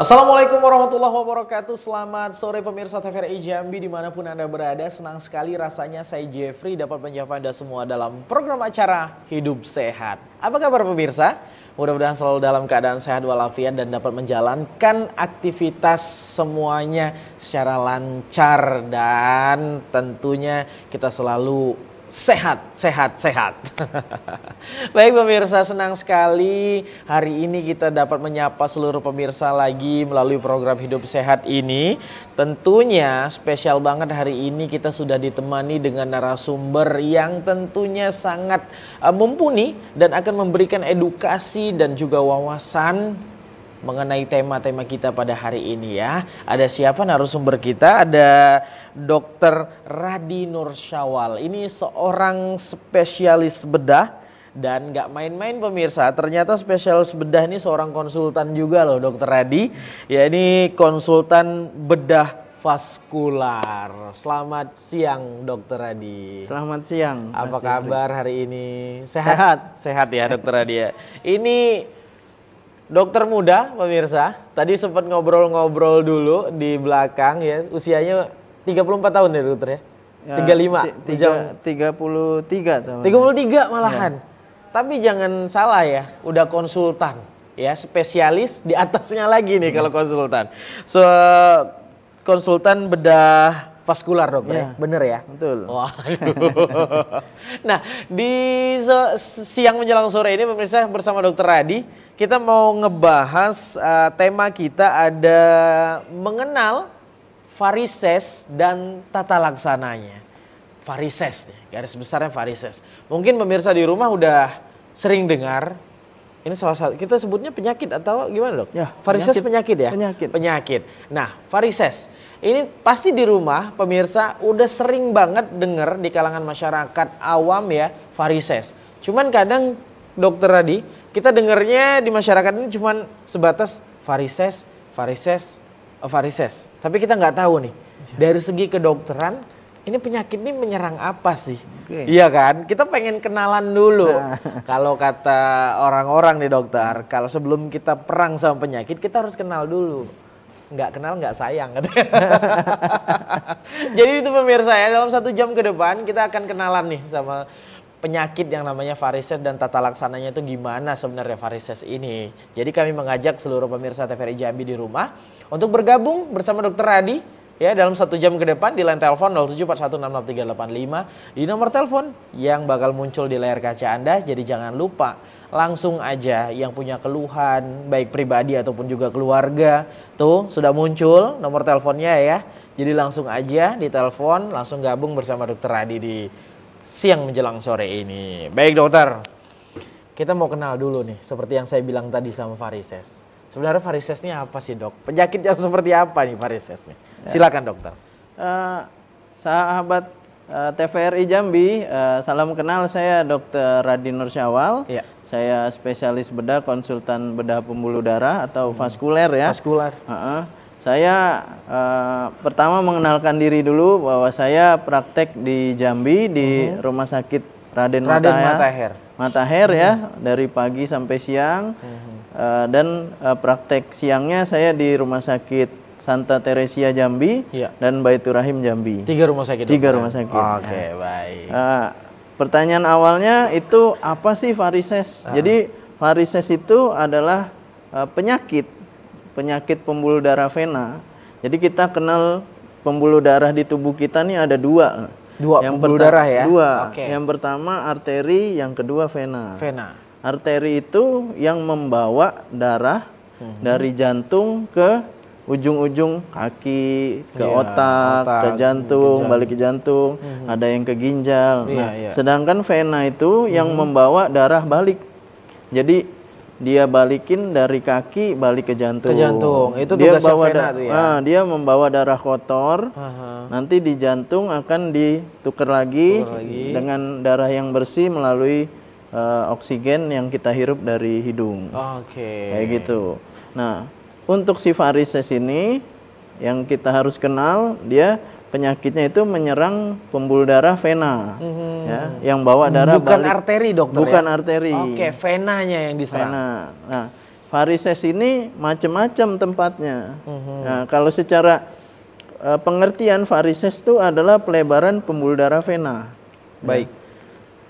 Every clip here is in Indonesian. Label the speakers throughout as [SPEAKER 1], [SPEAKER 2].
[SPEAKER 1] Assalamualaikum warahmatullahi wabarakatuh. Selamat sore pemirsa TVRI Jambi dimanapun Anda berada. Senang sekali rasanya saya Jeffrey dapat menyapa Anda semua dalam program acara Hidup Sehat. Apa kabar pemirsa? Mudah-mudahan selalu dalam keadaan sehat walafiat dan dapat menjalankan aktivitas semuanya secara lancar dan tentunya kita selalu sehat. Baik pemirsa, senang sekali hari ini kita dapat menyapa seluruh pemirsa lagi melalui program Hidup Sehat ini. Tentunya spesial banget hari ini kita sudah ditemani dengan narasumber yang tentunya sangat mumpuni dan akan memberikan edukasi dan juga wawasan mengenai tema-tema kita pada hari ini ya. Ada siapa narasumber kita? Ada Dr. Radi Nursyawal. Ini seorang spesialis bedah dan gak main-main pemirsa. Ternyata spesialis bedah ini seorang konsultan juga loh Dr. Radi. Ya, ini konsultan bedah vaskular. Selamat siang Dr. Radi.
[SPEAKER 2] Selamat siang.
[SPEAKER 1] Apa kabar hari ini? Sehat? Sehat ya Dr. Radi ya. Ini dokter muda pemirsa, tadi sempat ngobrol-ngobrol dulu di belakang ya, usianya 34 tahun ya dokter ya?
[SPEAKER 2] 33 tahun.
[SPEAKER 1] 33 malahan. Ya. Tapi jangan salah ya, udah konsultan ya, spesialis di atasnya lagi nih kalau konsultan. Konsultan bedah vaskular dokter ya, bener ya?
[SPEAKER 2] Betul.
[SPEAKER 1] Waduh. Nah di siang menjelang sore ini pemirsa bersama dokter Radi, kita mau ngebahas tema kita ada mengenal varises dan tata laksananya. Varises nih, garis besarnya varises. Mungkin pemirsa di rumah udah sering dengar. Ini salah satu, kita sebutnya penyakit atau gimana dok?
[SPEAKER 2] Ya,
[SPEAKER 1] varises penyakit ya?
[SPEAKER 2] Penyakit.
[SPEAKER 1] Nah, varises. Ini pasti di rumah pemirsa udah sering banget dengar di kalangan masyarakat awam ya, varises. Cuman kadang dokter Radi, kita dengarnya di masyarakat ini cuman sebatas varises. Tapi kita nggak tahu nih, dari segi kedokteran, ini penyakit ini menyerang apa sih? Iya kan? Kita pengen kenalan dulu. Kalau kata orang-orang nih dokter, kalau sebelum kita perang sama penyakit, kita harus kenal dulu. Nggak kenal nggak sayang. Jadi itu pemirsa ya, dalam 1 jam ke depan kita akan kenalan nih sama penyakit yang namanya varises dan tata laksananya itu gimana sebenarnya varises ini. Jadi kami mengajak seluruh pemirsa TVRI Jambi di rumah untuk bergabung bersama Dr. Radi ya dalam 1 jam ke depan di line telepon 0741606385 di nomor telepon yang bakal muncul di layar kaca Anda. Jadi jangan lupa langsung aja yang punya keluhan baik pribadi ataupun juga keluarga tuh sudah muncul nomor teleponnya ya. Jadi langsung aja di telepon langsung gabung bersama Dr. Radi di siang menjelang sore ini. Baik dokter, kita mau kenal dulu nih seperti yang saya bilang tadi sama varises. Sebenarnya varises ini apa sih dok? Penyakit yang seperti apa nih varises nih? Silakan dokter.
[SPEAKER 2] Sahabat TVRI Jambi, salam kenal, saya Dr. Radi Nursyawal. Ya. Saya spesialis bedah, konsultan bedah pembuluh darah atau vaskuler ya. Vaskular. Saya pertama mengenalkan diri dulu bahwa saya praktek di Jambi di Rumah Sakit Raden Matahir ya, dari pagi sampai siang. Dan praktek siangnya saya di Rumah Sakit Santa Teresia Jambi dan Baitur Rahim Jambi.
[SPEAKER 1] 3 rumah sakit.
[SPEAKER 2] 3 rumah sakit.
[SPEAKER 1] Oke, baik.
[SPEAKER 2] Pertanyaan awalnya itu apa sih varises? Jadi varises itu adalah penyakit pembuluh darah vena. Jadi kita kenal pembuluh darah di tubuh kita nih ada 2.
[SPEAKER 1] Yang pembuluh darah ya?
[SPEAKER 2] 2. Yang pertama arteri, yang kedua vena. Arteri itu yang membawa darah dari jantung ke ujung-ujung kaki, ke otak, ke jantung, balik ke jantung, ada yang ke ginjal. Sedangkan vena itu yang membawa darah balik. Jadi dia balikin dari kaki balik ke jantung.
[SPEAKER 1] Itu
[SPEAKER 2] dia
[SPEAKER 1] bawa vena tuh ya.
[SPEAKER 2] Dia membawa darah kotor. Nanti di jantung akan ditukar lagi dengan darah yang bersih melalui oksigen yang kita hirup dari hidung. Kayak gitu. Nah, untuk si varises ini yang kita harus kenal, dia penyakitnya itu menyerang pembuluh darah vena, ya, yang bawa darah
[SPEAKER 1] bukan
[SPEAKER 2] balik.
[SPEAKER 1] Arteri dokter
[SPEAKER 2] bukan
[SPEAKER 1] ya?
[SPEAKER 2] Arteri.
[SPEAKER 1] Oke, venanya yang diserang.
[SPEAKER 2] Vena. Nah, varises ini macam-macam tempatnya. Nah, kalau secara pengertian varises itu adalah pelebaran pembuluh darah vena.
[SPEAKER 1] Baik.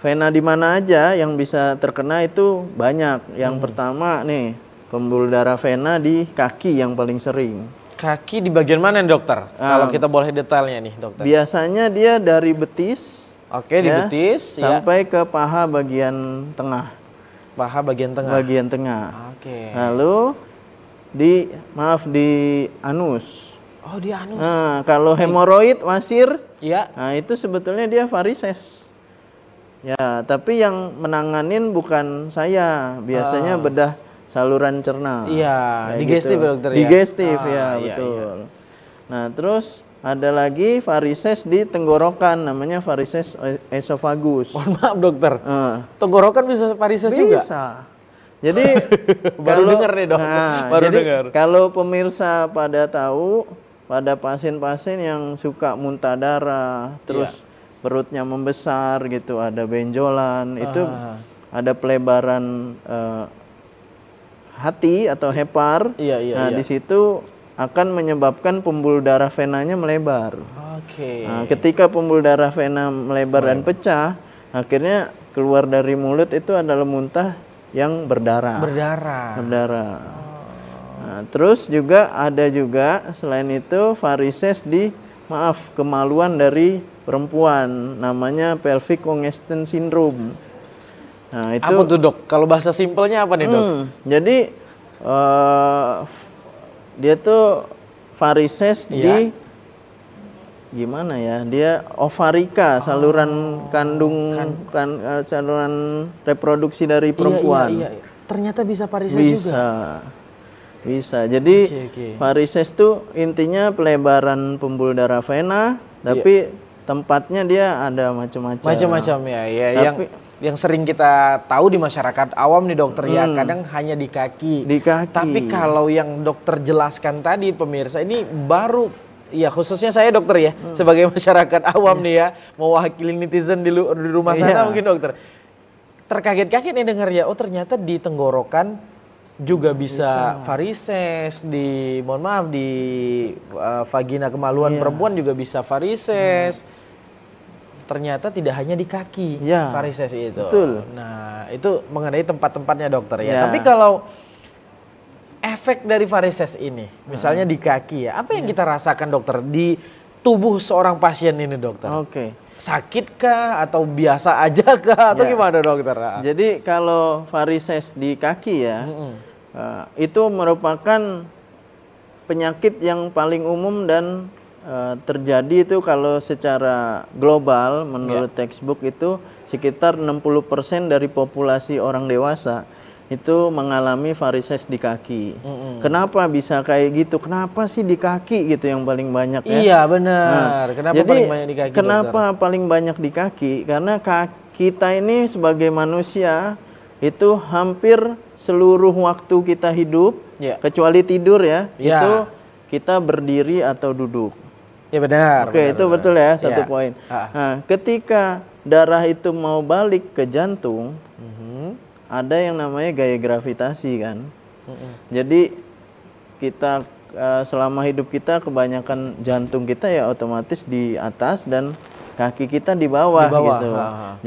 [SPEAKER 2] Vena di mana aja yang bisa terkena itu banyak. Yang pertama nih, pembuluh darah vena di kaki yang paling sering.
[SPEAKER 1] Kaki di bagian mana nih, dokter? Kalau kita boleh detailnya nih, dokter.
[SPEAKER 2] Biasanya dia dari betis.
[SPEAKER 1] Oke, di betis
[SPEAKER 2] sampai ke paha bagian tengah.
[SPEAKER 1] Paha bagian tengah.
[SPEAKER 2] Bagian tengah.
[SPEAKER 1] Oke.
[SPEAKER 2] Lalu di anus.
[SPEAKER 1] Oh, di anus.
[SPEAKER 2] Nah, kalau hemoroid wasir,
[SPEAKER 1] ya.
[SPEAKER 2] Nah itu sebetulnya dia varises. Ya, tapi yang menanganin bukan saya, biasanya bedah saluran cerna.
[SPEAKER 1] Iya, digestif
[SPEAKER 2] gitu.
[SPEAKER 1] dokter ya.
[SPEAKER 2] Digestif ya,
[SPEAKER 1] iya,
[SPEAKER 2] betul. Iya. Nah, terus ada lagi varises di tenggorokan, namanya varises esofagus.
[SPEAKER 1] Mohon maaf dokter. Tenggorokan bisa varises juga?
[SPEAKER 2] Bisa. Jadi
[SPEAKER 1] baru dengar nih dok. Baru dengar.
[SPEAKER 2] Kalau pemirsa pada tahu, pada pasien-pasien yang suka muntah darah, terus perutnya membesar gitu, ada benjolan, itu ada pelebaran hati atau hepar. Nah, di situ akan menyebabkan pembuluh darah venanya melebar.
[SPEAKER 1] Oke.
[SPEAKER 2] Nah, ketika pembuluh darah vena melebar dan pecah, akhirnya keluar dari mulut itu adalah muntah yang berdarah. Berdarah. Nah, terus juga ada selain itu varises di kemaluan dari perempuan, namanya pelvic congestion syndrome. Nah, itu
[SPEAKER 1] apa tuh dok? Kalau bahasa simpelnya apa nih dok?
[SPEAKER 2] Jadi dia tuh varises di gimana ya? Dia ovarika, saluran saluran reproduksi dari perempuan.
[SPEAKER 1] Iya. Ternyata bisa varises juga.
[SPEAKER 2] Bisa. Jadi varises tuh intinya pelebaran pembuluh darah vena, tapi tempatnya dia ada macam-macam.
[SPEAKER 1] Macam-macam ya. Tapi, yang sering kita tahu di masyarakat awam nih dokter ya, kadang hanya di kaki.
[SPEAKER 2] Di kaki.
[SPEAKER 1] Tapi kalau yang dokter jelaskan tadi pemirsa, ini baru ya, khususnya saya dokter ya, sebagai masyarakat awam nih ya, mewakili netizen di rumah sana mungkin dokter. Terkaget-kaget nih dengar ya, oh ternyata di tenggorokan juga bisa varises, di vagina kemaluan perempuan juga bisa varises. Ternyata tidak hanya di kaki varises itu.
[SPEAKER 2] Betul.
[SPEAKER 1] Nah, itu mengenai tempat-tempatnya dokter ya. Tapi kalau efek dari varises ini, misalnya di kaki ya, apa yang kita rasakan dokter di tubuh seorang pasien ini dokter? Sakitkah atau biasa aja kah atau gimana dokter?
[SPEAKER 2] Jadi kalau varises di kaki ya, itu merupakan penyakit yang paling umum dan terjadi itu kalau secara global menurut textbook itu sekitar 60% dari populasi orang dewasa itu mengalami varises di kaki. Kenapa bisa kayak gitu? Kenapa sih di kaki gitu yang paling banyak ya?
[SPEAKER 1] Iya benar. Kenapa paling banyak di kaki?
[SPEAKER 2] Kenapa paling banyak di kaki? Karena kita ini sebagai manusia itu hampir seluruh waktu kita hidup, kecuali tidur ya, itu kita berdiri atau duduk.
[SPEAKER 1] Ya benar.
[SPEAKER 2] Oke, itu betul ya, satu poin. Nah, ketika darah itu mau balik ke jantung, ada yang namanya gaya gravitasi kan. Jadi kita selama hidup kita kebanyakan jantung kita ya otomatis di atas dan kaki kita di bawah gitu.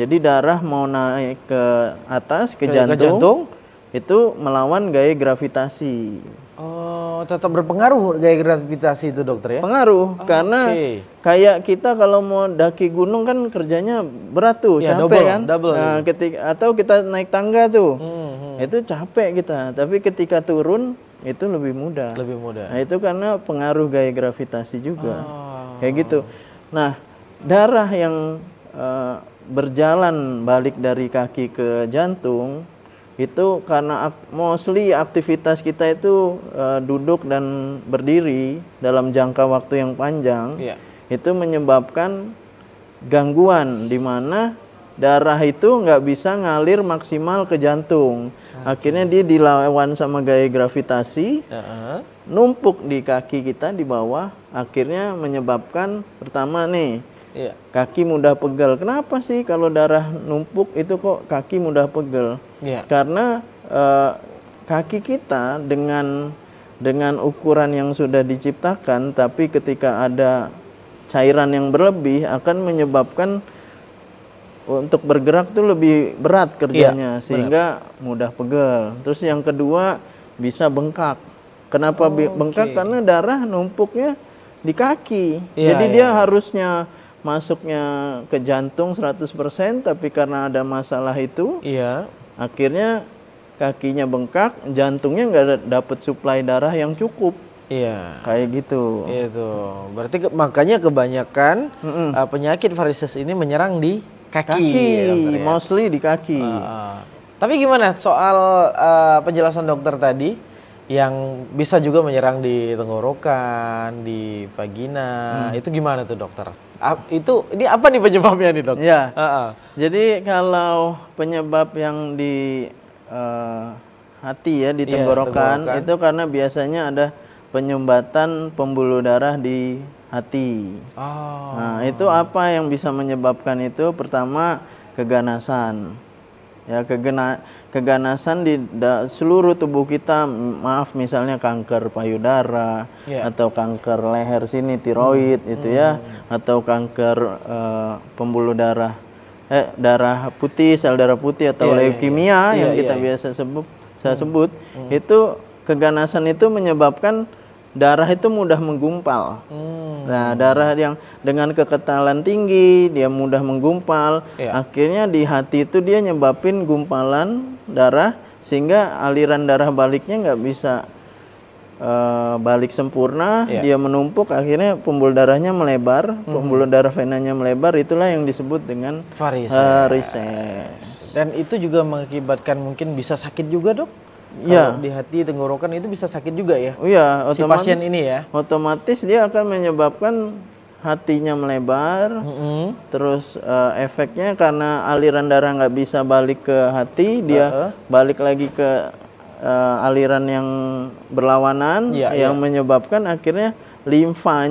[SPEAKER 2] Jadi darah mau naik ke atas ke jantung itu melawan gaya gravitasi.
[SPEAKER 1] Oh, tetap berpengaruh gaya gravitasi itu dokter ya?
[SPEAKER 2] Pengaruh, karena kayak kita kalau mau daki gunung kan kerjanya berat tuh, capek kan? Nah, atau kita naik tangga tuh, itu capek kita. Tapi ketika turun itu lebih mudah. Nah, itu karena pengaruh gaya gravitasi juga, kayak gitu. Nah, darah yang berjalan balik dari kaki ke jantung itu karena mostly aktivitas kita itu duduk dan berdiri dalam jangka waktu yang panjang, itu menyebabkan gangguan di mana darah itu nggak bisa ngalir maksimal ke jantung. Akhirnya dia dilawan sama gaya gravitasi, numpuk di kaki kita di bawah, akhirnya menyebabkan pertama nih, kaki mudah pegel. Kenapa sih kalau darah numpuk itu kok kaki mudah pegel? Karena kaki kita dengan ukuran yang sudah diciptakan, tapi ketika ada cairan yang berlebih akan menyebabkan untuk bergerak tuh lebih berat kerjanya, sehingga mudah pegel. Terus yang kedua bisa bengkak. Kenapa bengkak? Karena darah numpuknya di kaki. Jadi dia harusnya masuknya ke jantung 100%, tapi karena ada masalah itu, akhirnya kakinya bengkak, jantungnya nggak dapat suplai darah yang cukup. Kayak gitu.
[SPEAKER 1] Itu berarti makanya kebanyakan penyakit varises ini menyerang di kaki,
[SPEAKER 2] mostly di kaki.
[SPEAKER 1] Tapi gimana soal penjelasan dokter tadi yang bisa juga menyerang di tenggorokan, di vagina, itu gimana tuh dokter? Ini apa nih penyebabnya nih dok?
[SPEAKER 2] Jadi kalau penyebab yang di hati ya, di tenggorokan, itu karena biasanya ada penyumbatan pembuluh darah di hati. Nah, itu apa yang bisa menyebabkan itu? Pertama, keganasan. Ya, keganasan di seluruh tubuh kita, maaf misalnya kanker payudara atau kanker leher sini, tiroid itu ya, atau kanker pembuluh darah darah putih, sel darah putih atau leukemia yang kita biasa sebut, itu keganasan itu menyebabkan darah itu mudah menggumpal. Nah, darah yang dengan kekentalan tinggi dia mudah menggumpal. Akhirnya di hati itu dia nyebabin gumpalan darah, sehingga aliran darah baliknya nggak bisa balik sempurna. Dia menumpuk, akhirnya pembuluh darahnya melebar, pembuluh darah venanya melebar. Itulah yang disebut dengan varises.
[SPEAKER 1] Dan itu juga mengakibatkan mungkin bisa sakit juga dok? Kalau di hati, tenggorokan itu bisa sakit juga ya? Si pasien ini ya?
[SPEAKER 2] Otomatis dia akan menyebabkan hatinya melebar, terus efeknya karena aliran darah nggak bisa balik ke hati, dia balik lagi ke aliran yang berlawanan, yang menyebabkan akhirnya limfe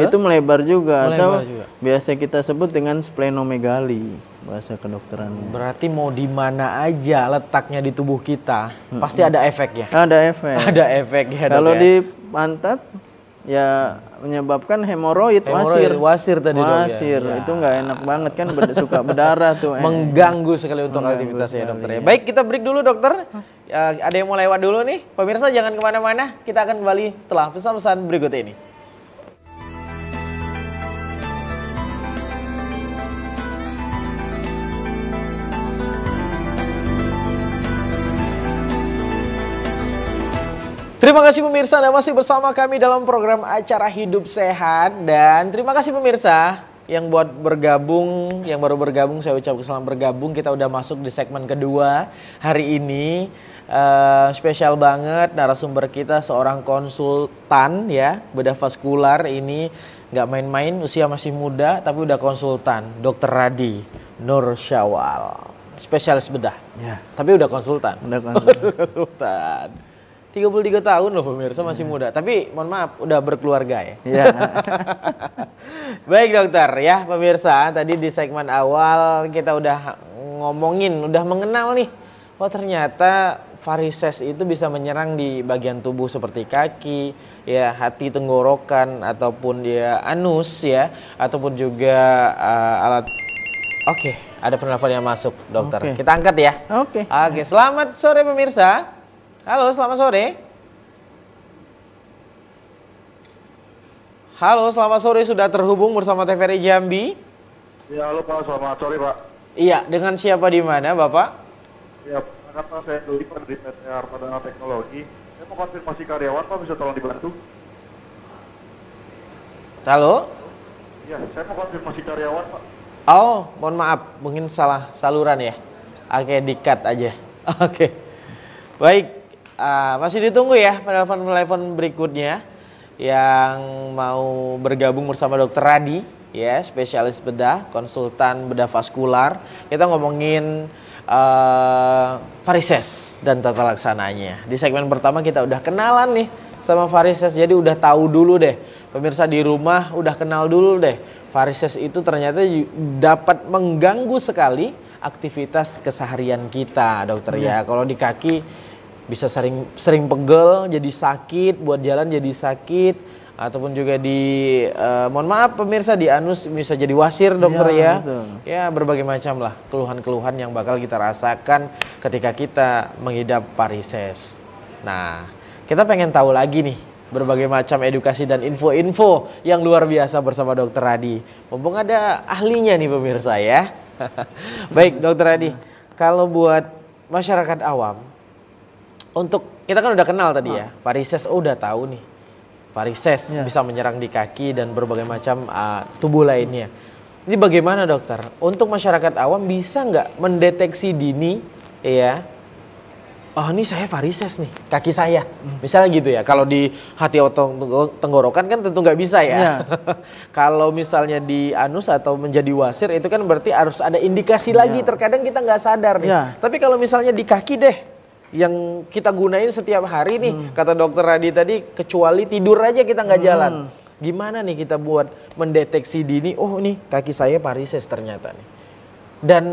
[SPEAKER 2] itu melebar juga, atau biasa kita sebut dengan splenomegali bahasa kedokterannya.
[SPEAKER 1] Berarti mau di mana aja letaknya di tubuh kita, pasti ada efeknya.
[SPEAKER 2] Ada efek.
[SPEAKER 1] Ada efeknya.
[SPEAKER 2] Kalau di pantat ya menyebabkan hemoroid,
[SPEAKER 1] wasir tadi dok.
[SPEAKER 2] Wasir itu nggak enak banget kan, suka berdarah tuh.
[SPEAKER 1] Mengganggu sekali untuk aktivitasnya dokter ya. Baik, kita break dulu dokter. Ada yang mau lewat dulu nih, pemirsa jangan kemana-mana. Kita akan kembali setelah pesan-pesan berikut ini. Terima kasih pemirsa, Anda masih bersama kami dalam program acara Hidup Sehat. Dan terima kasih pemirsa yang buat bergabung, yang baru bergabung, saya ucapkan selamat bergabung. Kita udah masuk di segmen kedua hari ini. Spesial banget narasumber kita seorang konsultan ya, bedah vaskular. Ini nggak main-main, usia masih muda tapi udah konsultan, Dr. Radi Nur Syawal, spesialis bedah. Tapi udah konsultan. Udah konsultan. 33 tahun loh pemirsa, masih muda. Tapi mohon maaf, udah berkeluarga ya. Baik dokter ya pemirsa, tadi di segmen awal kita udah ngomongin, udah mengenal nih. Oh ternyata varises itu bisa menyerang di bagian tubuh seperti kaki, ya hati, tenggorokan, ataupun dia anus ya, ataupun juga alat. Oke, ada penelpon yang masuk dokter. Kita angkat ya. Oke, selamat sore pemirsa. Halo, selamat sore. Halo, selamat sore, sudah terhubung bersama TVRI Jambi.
[SPEAKER 3] Ya, halo Pak, selamat sore Pak.
[SPEAKER 1] Iya, dengan siapa di mana Bapak?
[SPEAKER 3] Ya, kata saya Dodi Pak dari PT Armadana Teknologi. Saya mau konfirmasi karyawan Pak, bisa tolong dibantu?
[SPEAKER 1] Halo?
[SPEAKER 3] Ya, saya mau konfirmasi karyawan Pak.
[SPEAKER 1] Oh, mohon maaf, mungkin salah saluran ya. Oke, di-cut aja. Oke. Baik, masih ditunggu ya penelpon berikutnya yang mau bergabung bersama Dr. Radi ya, spesialis bedah, konsultan bedah vaskular. Kita ngomongin varises dan tata laksananya. Di segmen pertama kita udah kenalan nih sama varises, jadi udah tahu dulu deh. Pemirsa di rumah udah kenal dulu deh. Varises itu ternyata dapat mengganggu sekali aktivitas keseharian kita, dokter ya. Kalau di kaki bisa sering pegel, jadi sakit, buat jalan jadi sakit, ataupun juga mohon maaf pemirsa, di anus bisa jadi wasir dokter ya. Betul. Ya berbagai macam lah keluhan-keluhan yang bakal kita rasakan ketika kita mengidap varises. Nah, kita pengen tahu lagi nih berbagai macam edukasi dan info-info yang luar biasa bersama Dokter Radi. Mumpung ada ahlinya nih pemirsa ya. Baik Dokter Radi, kalau buat masyarakat awam, untuk kita kan udah kenal tadi ya, varises udah tahu nih. Varises bisa menyerang di kaki dan berbagai macam tubuh lainnya. Ini bagaimana dokter? Untuk masyarakat awam bisa nggak mendeteksi dini ya? Oh ini saya varises nih, kaki saya. Misalnya gitu ya, kalau di hati atau tenggorokan kan tentu nggak bisa ya. Kalau misalnya di anus atau menjadi wasir itu kan berarti harus ada indikasi lagi, terkadang kita nggak sadar nih. Tapi kalau misalnya di kaki deh, yang kita gunain setiap hari nih, kata Dokter Radi tadi, kecuali tidur aja kita nggak jalan. Gimana nih kita buat mendeteksi dini, oh nih kaki saya varises ternyata nih. Dan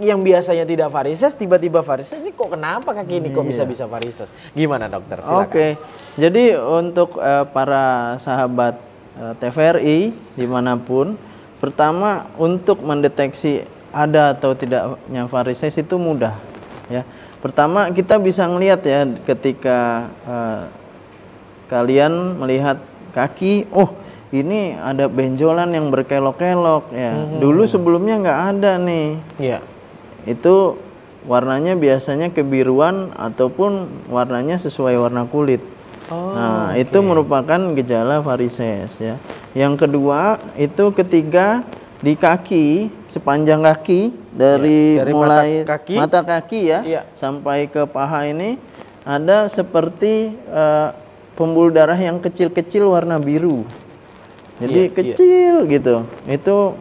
[SPEAKER 1] yang biasanya tidak varises, tiba-tiba varises, ini kok kenapa kaki ini kok bisa varises? Gimana dokter? Silakan.
[SPEAKER 2] Oke, jadi untuk para sahabat TVRI dimanapun, pertama untuk mendeteksi ada atau tidaknya varises itu mudah ya. Pertama kita bisa ngelihat ya ketika kalian melihat kaki, oh ini ada benjolan yang berkelok-kelok ya. Dulu sebelumnya nggak ada nih. Iya. Itu warnanya biasanya kebiruan ataupun warnanya sesuai warna kulit. Nah, itu merupakan gejala varises ya. Yang kedua itu ketika di kaki, sepanjang kaki dari mulai mata kaki ya sampai ke paha ini ada seperti pembuluh darah yang kecil-kecil warna biru. Jadi kecil gitu. Itu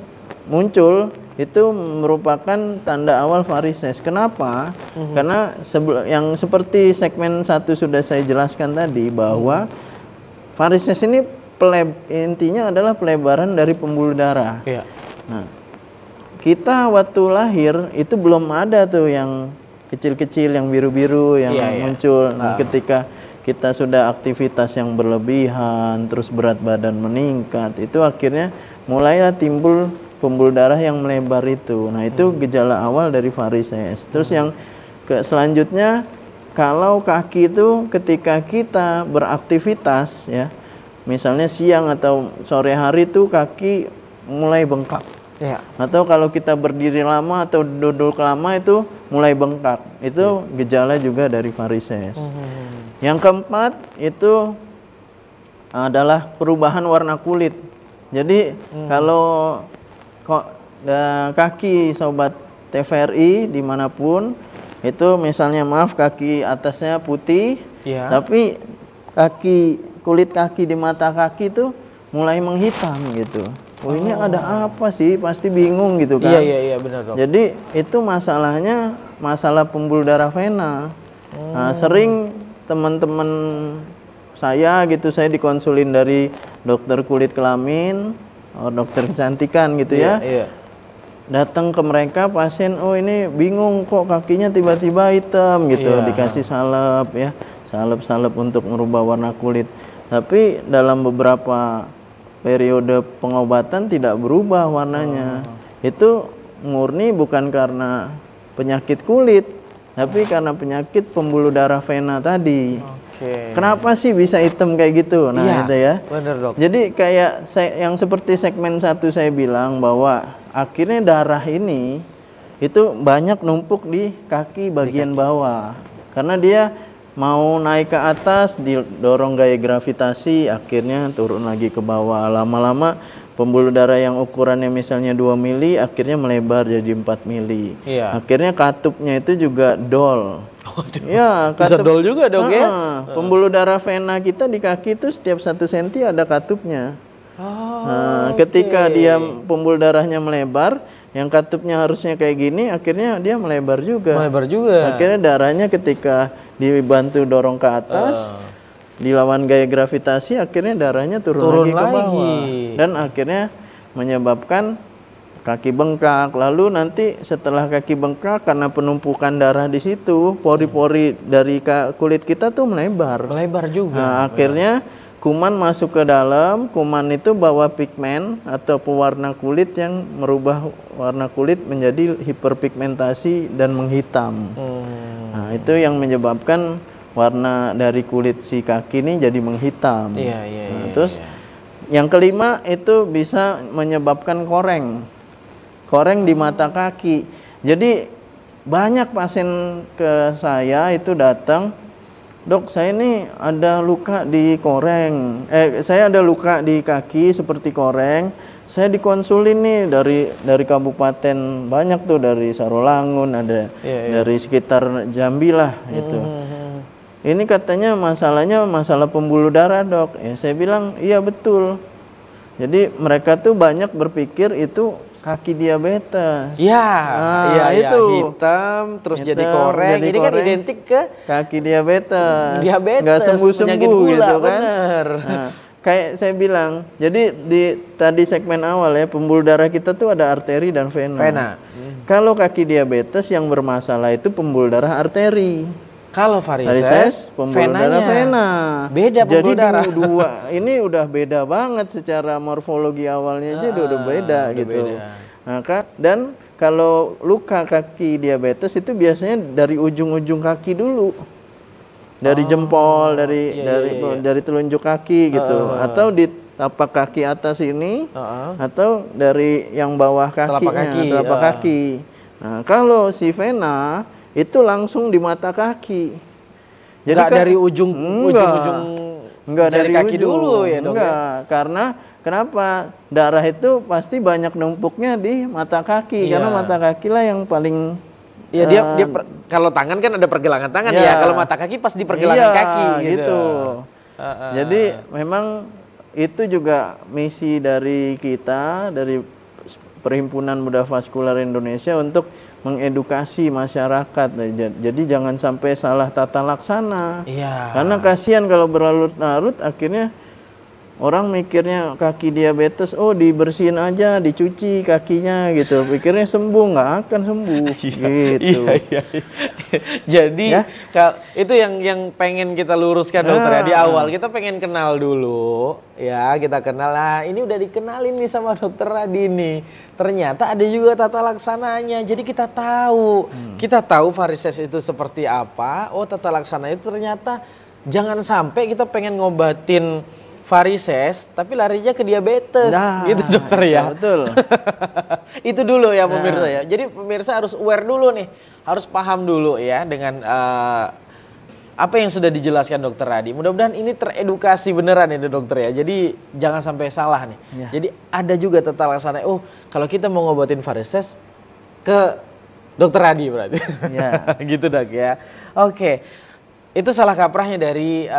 [SPEAKER 2] muncul, itu merupakan tanda awal varises. Kenapa? Karena yang seperti segmen 1 sudah saya jelaskan tadi bahwa varises ini intinya adalah pelebaran dari pembuluh darah. Nah, kita waktu lahir itu belum ada tuh yang kecil-kecil, yang biru-biru yang muncul. Nah, ketika kita sudah aktivitas yang berlebihan, terus berat badan meningkat, itu akhirnya mulailah timbul pembuluh darah yang melebar itu. Nah, itu gejala awal dari varises. Terus yang selanjutnya, kalau kaki itu ketika kita beraktivitas ya, misalnya siang atau sore hari itu kaki mulai bengkak. Atau kalau kita berdiri lama atau duduk lama itu mulai bengkak. Itu gejala juga dari varises. Yang keempat itu adalah perubahan warna kulit. Jadi kalau kaki sobat TVRI dimanapun itu misalnya kaki atasnya putih, tapi kulit kaki di mata kaki itu mulai menghitam gitu. Oh ini ada apa sih? Pasti bingung gitu kan?
[SPEAKER 1] Iya benar dok.
[SPEAKER 2] Jadi itu masalahnya masalah pembuluh darah vena. Nah, sering teman-teman saya gitu, saya dikonsulin dari dokter kulit kelamin, dokter kecantikan gitu ya. Datang ke mereka pasien, oh ini bingung kok kakinya tiba-tiba hitam gitu, dikasih salep ya, salep untuk merubah warna kulit. Tapi dalam beberapa periode pengobatan tidak berubah warnanya. Itu murni bukan karena penyakit kulit, tapi karena penyakit pembuluh darah vena tadi. Kenapa sih bisa hitam kayak gitu? Nah, itu ya.
[SPEAKER 1] Bener, dok.
[SPEAKER 2] Jadi kayak yang seperti segmen 1 saya bilang bahwa akhirnya darah ini itu banyak numpuk di kaki bagian bawah. Karena dia mau naik ke atas didorong gaya gravitasi, akhirnya turun lagi ke bawah. Lama-lama pembuluh darah yang ukurannya misalnya 2 mili akhirnya melebar jadi 4 mili. Akhirnya katupnya itu juga dol. Ya,
[SPEAKER 1] bisa dol juga dong ya.
[SPEAKER 2] Pembuluh darah vena kita di kaki itu setiap 1 senti ada katupnya. Ketika dia pembuluh darahnya melebar, yang katupnya harusnya kayak gini, akhirnya dia melebar juga. Akhirnya darahnya ketika dibantu dorong ke atas, dilawan gaya gravitasi, akhirnya darahnya turun lagi ke bawah. Dan akhirnya menyebabkan kaki bengkak. Lalu nanti setelah kaki bengkak karena penumpukan darah di situ, pori-pori dari kulit kita tuh melebar.
[SPEAKER 1] Melebar juga.
[SPEAKER 2] Nah, akhirnya kuman masuk ke dalam. Kuman itu bawa pigmen atau pewarna kulit yang merubah warna kulit menjadi hiperpigmentasi dan menghitam. Nah, itu yang menyebabkan warna dari kulit si kaki ini jadi menghitam. Terus yang kelima itu bisa menyebabkan koreng di mata kaki. Jadi banyak pasien ke saya itu datang, dok saya ini ada luka di koreng, saya ada luka di kaki seperti koreng. Saya dikonsulin nih dari kabupaten banyak tuh, dari Sarolangun ada, dari sekitar Jambi lah gitu. Ini katanya masalahnya masalah pembuluh darah, dok. Ya saya bilang iya betul. Jadi mereka tuh banyak berpikir itu kaki diabetes.
[SPEAKER 1] Itu hitam terus jadi koreng. Ini kan identik ke
[SPEAKER 2] kaki diabetes.
[SPEAKER 1] Nggak
[SPEAKER 2] sembuh-sembuh gitu kan.
[SPEAKER 1] Bener.
[SPEAKER 2] Nah, kayak saya bilang, jadi tadi segmen awal ya, pembuluh darah kita tuh ada arteri dan vena. Kalau kaki diabetes yang bermasalah itu pembuluh darah arteri.
[SPEAKER 1] Kalau varises
[SPEAKER 2] pembuluh darah vena.
[SPEAKER 1] Beda pembuluh darah.
[SPEAKER 2] Jadi dua ini udah beda banget secara morfologi awalnya aja udah beda gitu. Nah, dan kalau luka kaki diabetes itu biasanya dari ujung-ujung kaki dulu. Dari jempol, dari telunjuk kaki gitu, atau di tapak kaki atas ini, atau dari yang bawah kakinya, telapak kaki. Nah, kalau si vena itu langsung di mata kaki.
[SPEAKER 1] Jadi nggak dari ujung dari kaki ujung. Dulu ya, dok?
[SPEAKER 2] Enggak, karena kenapa? Darah itu pasti banyak numpuknya di mata kaki, karena mata kaki lah yang paling.
[SPEAKER 1] Ya dia kalau tangan kan ada pergelangan tangan ya. Kalau mata kaki pas di pergelangan kaki gitu.
[SPEAKER 2] Jadi memang itu juga misi dari kita, dari Perhimpunan Bedah Vaskular Indonesia, untuk mengedukasi masyarakat. Jadi jangan sampai salah tata laksana. Karena kasihan kalau berlarut-larut akhirnya orang mikirnya kaki diabetes, oh dibersihin aja, dicuci kakinya gitu. Pikirnya sembuh, nggak akan sembuh. Gitu.
[SPEAKER 1] Jadi itu yang pengen kita luruskan, dokter ya. Di awal kita pengen kenal dulu, ya kita kenal. Nah, ini udah dikenalin nih sama dokter Radi nih. Ternyata ada juga tata laksananya. Jadi kita tahu varises itu seperti apa. Oh, tata laksana itu ternyata jangan sampai kita pengen ngobatin varises tapi larinya ke diabetes, gitu dokter ya.
[SPEAKER 2] Betul.
[SPEAKER 1] Itu dulu ya pemirsa ya. Jadi pemirsa harus aware dulu nih, harus paham dulu ya dengan apa yang sudah dijelaskan dokter Radi. Mudah-mudahan ini teredukasi beneran ya dokter ya. Jadi jangan sampai salah nih. Jadi ada juga tata laksana. Oh, kalau kita mau ngobatin varises ke dokter Radi berarti. Gitu dok ya. Oke. Itu salah kaprahnya dari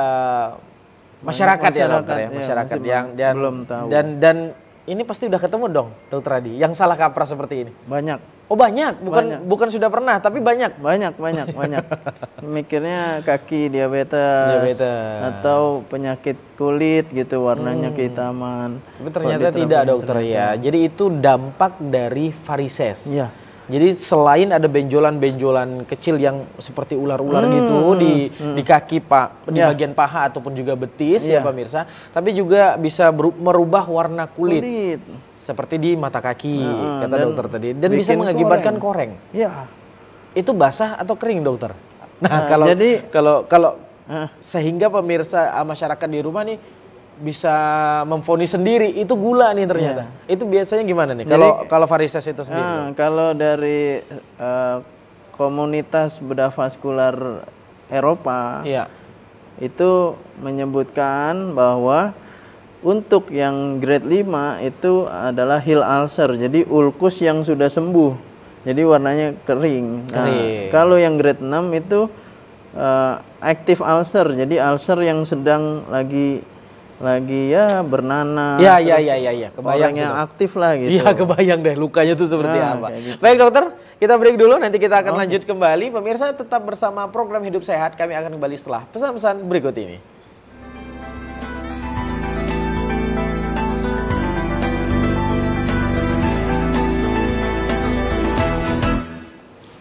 [SPEAKER 1] masyarakat ya dokter ya, masyarakat yang
[SPEAKER 2] belum tahu.
[SPEAKER 1] Dan ini pasti udah ketemu dong dokter Radi yang salah kaprah seperti ini.
[SPEAKER 2] Banyak.
[SPEAKER 1] Oh banyak, bukan sudah pernah tapi banyak.
[SPEAKER 2] Banyak. Mikirnya kaki diabetes atau penyakit kulit gitu, warnanya kehitaman.
[SPEAKER 1] Tapi ternyata tidak dokter ya. Jadi itu dampak dari varises. Jadi selain ada benjolan-benjolan kecil yang seperti ular-ular gitu di kaki di bagian paha ataupun juga betis ya pemirsa, tapi juga bisa merubah warna kulit. Seperti di mata kaki kata dokter tadi, dan bisa mengakibatkan koreng. Itu basah atau kering dokter? Nah, kalau sehingga pemirsa masyarakat di rumah nih bisa memvonis sendiri itu gula nih ternyata. Itu biasanya gimana nih kalau varises itu sendiri?
[SPEAKER 2] Kalau dari komunitas bedah vaskular Eropa itu menyebutkan bahwa untuk yang grade 5 itu adalah heel ulcer, jadi ulkus yang sudah sembuh, jadi warnanya kering. Kalau yang grade 6 itu active ulcer, jadi ulcer yang sedang lagi ya bernanah.
[SPEAKER 1] Kebayang
[SPEAKER 2] yang aktif lah gitu.
[SPEAKER 1] Iya, kebayang deh lukanya tuh seperti apa. Gitu. Baik dokter, kita break dulu, nanti kita akan lanjut kembali. Pemirsa tetap bersama program Hidup Sehat, kami akan kembali setelah pesan-pesan berikut ini.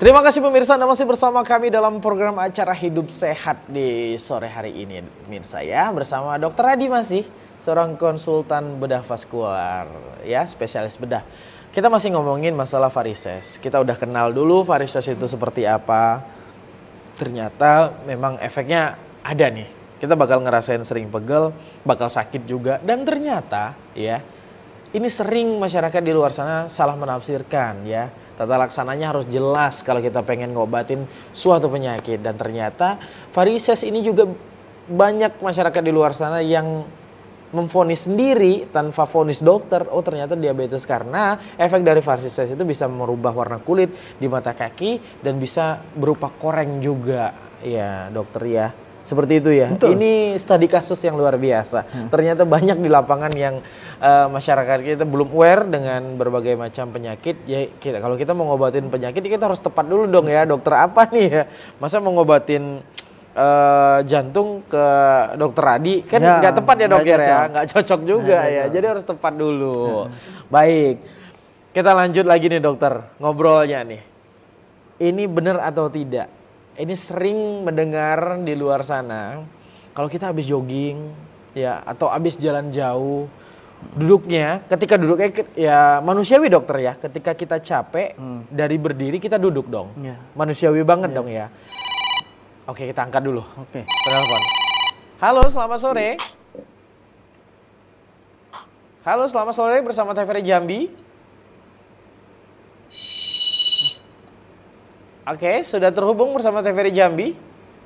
[SPEAKER 1] Terima kasih pemirsa, Anda masih bersama kami dalam program acara Hidup Sehat di sore hari ini. Pemirsa ya, bersama Dr. Adi masih, seorang konsultan bedah vaskular, ya, spesialis bedah. Kita masih ngomongin masalah varises. Kita udah kenal dulu varises itu seperti apa. Ternyata memang efeknya ada nih. Kita bakal ngerasain sering pegel, bakal sakit juga. Dan ternyata ya, ini sering masyarakat di luar sana salah menafsirkan ya. Tata laksananya harus jelas kalau kita pengen ngobatin suatu penyakit. Dan ternyata varises ini juga banyak masyarakat di luar sana yang memvonis sendiri tanpa vonis dokter. Oh ternyata diabetes, karena efek dari varises itu bisa merubah warna kulit di mata kaki dan bisa berupa koreng juga. Ya dokter ya. Seperti itu ya. Betul. Ini studi kasus yang luar biasa. Ternyata banyak di lapangan yang masyarakat kita belum aware dengan berbagai macam penyakit. Ya kalau kita mau ngobatin penyakit kita harus tepat dulu dong ya. Dokter apa nih ya? Masa mau ngobatin jantung ke dokter Adi kan nggak tepat ya dokter ya, nggak cocok juga ya. Jadi harus tepat dulu. Baik, kita lanjut lagi nih dokter ngobrolnya nih. Ini benar atau tidak? Ini sering mendengar di luar sana, kalau kita habis jogging ya atau habis jalan jauh, ketika duduknya ya manusiawi dokter ya, ketika kita capek dari berdiri kita duduk dong, manusiawi banget dong ya. Oke, kita angkat dulu. Oke, penelpon. Halo, selamat sore. Halo, selamat sore bersama TVRI Jambi. Oke, sudah terhubung bersama TVRI Jambi.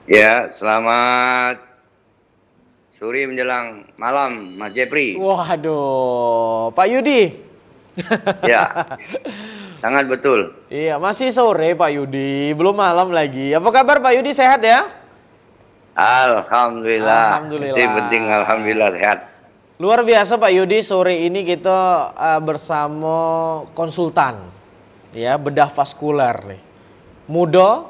[SPEAKER 4] Ya, selamat sore menjelang malam, Mas Jepri.
[SPEAKER 1] Waduh, Pak Yudi.
[SPEAKER 4] Ya, sangat betul.
[SPEAKER 1] Iya, masih sore Pak Yudi, belum malam lagi. Apa kabar Pak Yudi, sehat ya?
[SPEAKER 4] Alhamdulillah. Penting alhamdulillah sehat.
[SPEAKER 1] Luar biasa Pak Yudi, sore ini kita bersama konsultan ya bedah vaskular nih. Muda,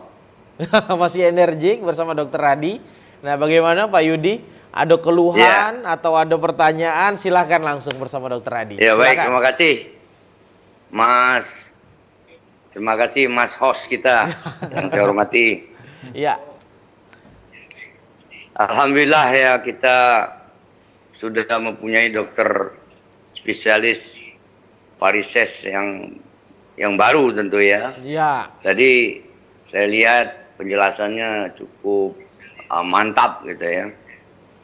[SPEAKER 1] masih energik bersama Dokter Adi. Nah, bagaimana Pak Yudi? Ada keluhan atau ada pertanyaan? Silahkan langsung bersama Dokter Adi.
[SPEAKER 4] Ya,
[SPEAKER 1] silakan.
[SPEAKER 4] baik, terima kasih Mas. Terima kasih Mas host kita yang saya hormati.
[SPEAKER 1] Ya.
[SPEAKER 4] Alhamdulillah ya, kita sudah mempunyai dokter spesialis varises yang baru tentu ya.
[SPEAKER 1] Iya.
[SPEAKER 4] Tadi saya lihat penjelasannya cukup mantap gitu ya.